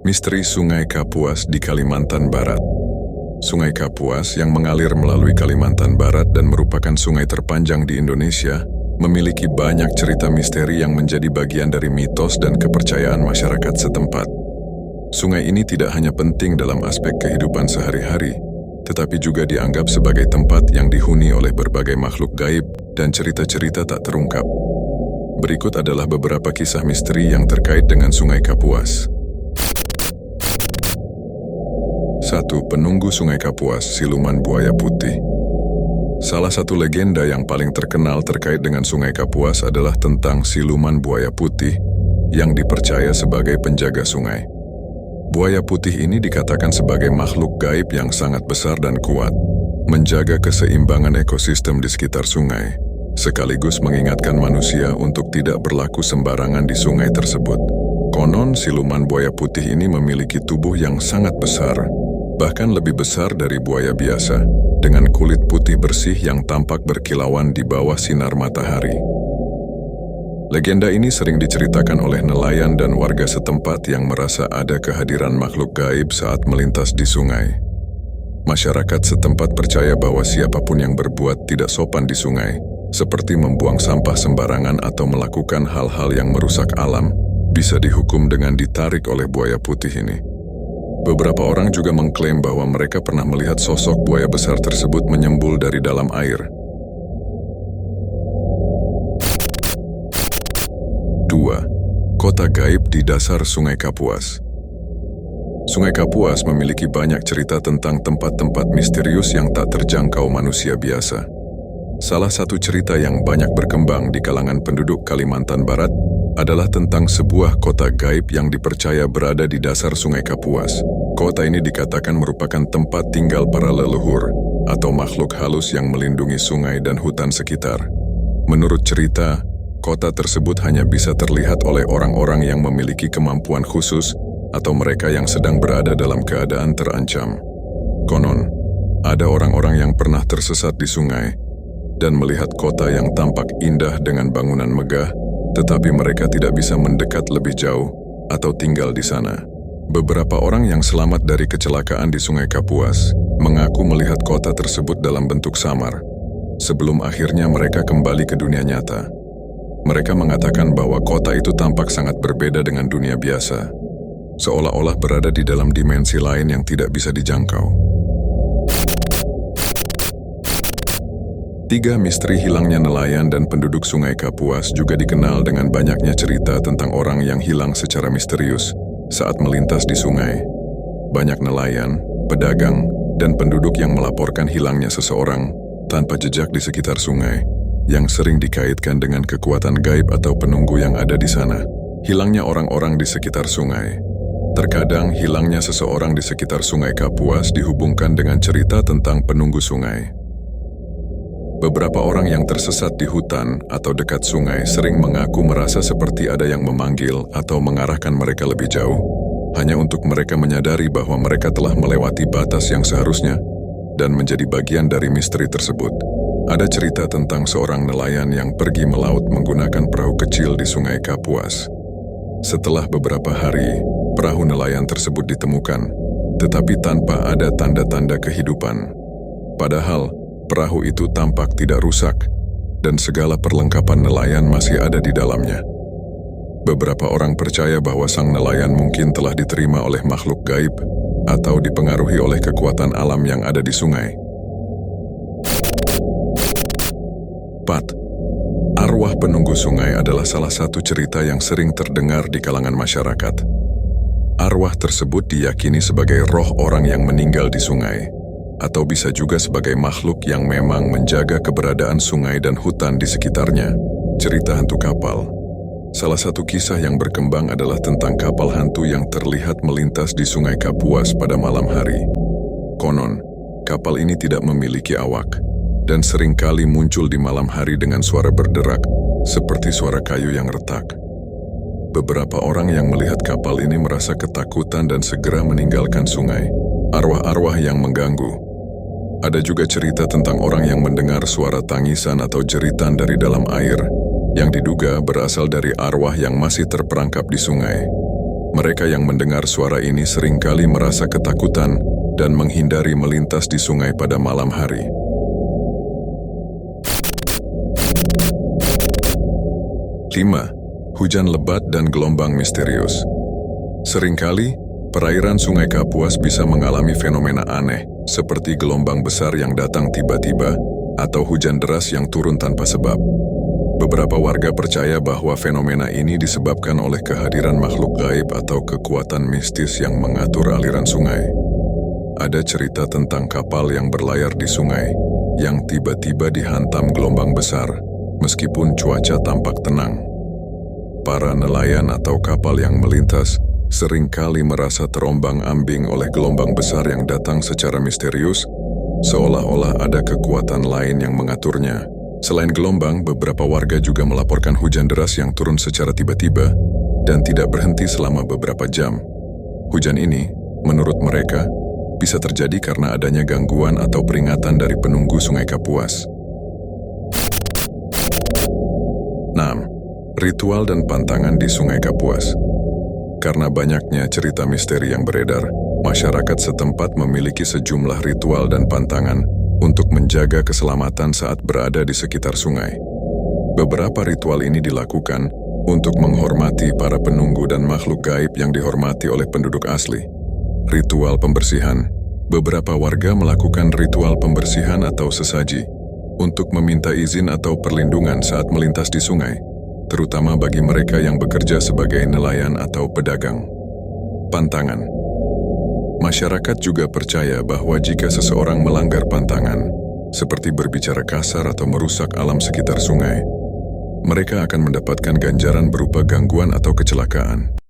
Misteri Sungai Kapuas di Kalimantan Barat. Sungai Kapuas yang mengalir melalui Kalimantan Barat dan merupakan sungai terpanjang di Indonesia, memiliki banyak cerita misteri yang menjadi bagian dari mitos dan kepercayaan masyarakat setempat. Sungai ini tidak hanya penting dalam aspek kehidupan sehari-hari, tetapi juga dianggap sebagai tempat yang dihuni oleh berbagai makhluk gaib dan cerita-cerita tak terungkap. Berikut adalah beberapa kisah misteri yang terkait dengan Sungai Kapuas. 1. Penunggu Sungai Kapuas, siluman buaya putih. Salah satu legenda yang paling terkenal terkait dengan Sungai Kapuas adalah tentang siluman buaya putih yang dipercaya sebagai penjaga sungai. Buaya putih ini dikatakan sebagai makhluk gaib yang sangat besar dan kuat, menjaga keseimbangan ekosistem di sekitar sungai, sekaligus mengingatkan manusia untuk tidak berlaku sembarangan di sungai tersebut. Konon, siluman buaya putih ini memiliki tubuh yang sangat besar, bahkan lebih besar dari buaya biasa, dengan kulit putih bersih yang tampak berkilauan di bawah sinar matahari. Legenda ini sering diceritakan oleh nelayan dan warga setempat yang merasa ada kehadiran makhluk gaib saat melintas di sungai. Masyarakat setempat percaya bahwa siapapun yang berbuat tidak sopan di sungai, seperti membuang sampah sembarangan atau melakukan hal-hal yang merusak alam, bisa dihukum dengan ditarik oleh buaya putih ini. Beberapa orang juga mengklaim bahwa mereka pernah melihat sosok buaya besar tersebut menyembul dari dalam air. 2. Kota gaib di dasar Sungai Kapuas. Sungai Kapuas memiliki banyak cerita tentang tempat-tempat misterius yang tak terjangkau manusia biasa. Salah satu cerita yang banyak berkembang di kalangan penduduk Kalimantan Barat adalah tentang sebuah kota gaib yang dipercaya berada di dasar Sungai Kapuas. Kota ini dikatakan merupakan tempat tinggal para leluhur atau makhluk halus yang melindungi sungai dan hutan sekitar. Menurut cerita, kota tersebut hanya bisa terlihat oleh orang-orang yang memiliki kemampuan khusus atau mereka yang sedang berada dalam keadaan terancam. Konon, ada orang-orang yang pernah tersesat di sungai dan melihat kota yang tampak indah dengan bangunan megah, tetapi mereka tidak bisa mendekat lebih jauh atau tinggal di sana. Beberapa orang yang selamat dari kecelakaan di Sungai Kapuas mengaku melihat kota tersebut dalam bentuk samar, sebelum akhirnya mereka kembali ke dunia nyata. Mereka mengatakan bahwa kota itu tampak sangat berbeda dengan dunia biasa, seolah-olah berada di dalam dimensi lain yang tidak bisa dijangkau. 3. Misteri hilangnya nelayan dan penduduk Sungai Kapuas juga dikenal dengan banyaknya cerita tentang orang yang hilang secara misterius saat melintas di sungai. Banyak nelayan, pedagang, dan penduduk yang melaporkan hilangnya seseorang tanpa jejak di sekitar sungai, yang sering dikaitkan dengan kekuatan gaib atau penunggu yang ada di sana. Hilangnya orang-orang di sekitar sungai. Terkadang hilangnya seseorang di sekitar Sungai Kapuas dihubungkan dengan cerita tentang penunggu sungai. Beberapa orang yang tersesat di hutan atau dekat sungai sering mengaku merasa seperti ada yang memanggil atau mengarahkan mereka lebih jauh, hanya untuk mereka menyadari bahwa mereka telah melewati batas yang seharusnya dan menjadi bagian dari misteri tersebut. Ada cerita tentang seorang nelayan yang pergi melaut menggunakan perahu kecil di Sungai Kapuas. Setelah beberapa hari, perahu nelayan tersebut ditemukan, tetapi tanpa ada tanda-tanda kehidupan. Padahal, perahu itu tampak tidak rusak, dan segala perlengkapan nelayan masih ada di dalamnya. Beberapa orang percaya bahwa sang nelayan mungkin telah diterima oleh makhluk gaib atau dipengaruhi oleh kekuatan alam yang ada di sungai. 4. Arwah penunggu sungai adalah salah satu cerita yang sering terdengar di kalangan masyarakat. Arwah tersebut diyakini sebagai roh orang yang meninggal di sungai, atau bisa juga sebagai makhluk yang memang menjaga keberadaan sungai dan hutan di sekitarnya. Cerita hantu kapal. Salah satu kisah yang berkembang adalah tentang kapal hantu yang terlihat melintas di Sungai Kapuas pada malam hari. Konon, kapal ini tidak memiliki awak, dan seringkali muncul di malam hari dengan suara berderak, seperti suara kayu yang retak. Beberapa orang yang melihat kapal ini merasa ketakutan dan segera meninggalkan sungai. Arwah-arwah yang mengganggu. Ada juga cerita tentang orang yang mendengar suara tangisan atau jeritan dari dalam air, yang diduga berasal dari arwah yang masih terperangkap di sungai. Mereka yang mendengar suara ini seringkali merasa ketakutan dan menghindari melintas di sungai pada malam hari. Lima, hujan lebat dan gelombang misterius. Seringkali, perairan Sungai Kapuas bisa mengalami fenomena aneh, seperti gelombang besar yang datang tiba-tiba atau hujan deras yang turun tanpa sebab. Beberapa warga percaya bahwa fenomena ini disebabkan oleh kehadiran makhluk gaib atau kekuatan mistis yang mengatur aliran sungai. Ada cerita tentang kapal yang berlayar di sungai, yang tiba-tiba dihantam gelombang besar, meskipun cuaca tampak tenang. Para nelayan atau kapal yang melintas seringkali merasa terombang-ambing oleh gelombang besar yang datang secara misterius, seolah-olah ada kekuatan lain yang mengaturnya. Selain gelombang, beberapa warga juga melaporkan hujan deras yang turun secara tiba-tiba dan tidak berhenti selama beberapa jam. Hujan ini, menurut mereka, bisa terjadi karena adanya gangguan atau peringatan dari penunggu Sungai Kapuas. 6. Ritual dan pantangan di Sungai Kapuas. Karena banyaknya cerita misteri yang beredar, masyarakat setempat memiliki sejumlah ritual dan pantangan untuk menjaga keselamatan saat berada di sekitar sungai. Beberapa ritual ini dilakukan untuk menghormati para penunggu dan makhluk gaib yang dihormati oleh penduduk asli. Ritual pembersihan. Beberapa warga melakukan ritual pembersihan atau sesaji untuk meminta izin atau perlindungan saat melintas di sungai, terutama bagi mereka yang bekerja sebagai nelayan atau pedagang. Pantangan. Masyarakat juga percaya bahwa jika seseorang melanggar pantangan, seperti berbicara kasar atau merusak alam sekitar sungai, mereka akan mendapatkan ganjaran berupa gangguan atau kecelakaan.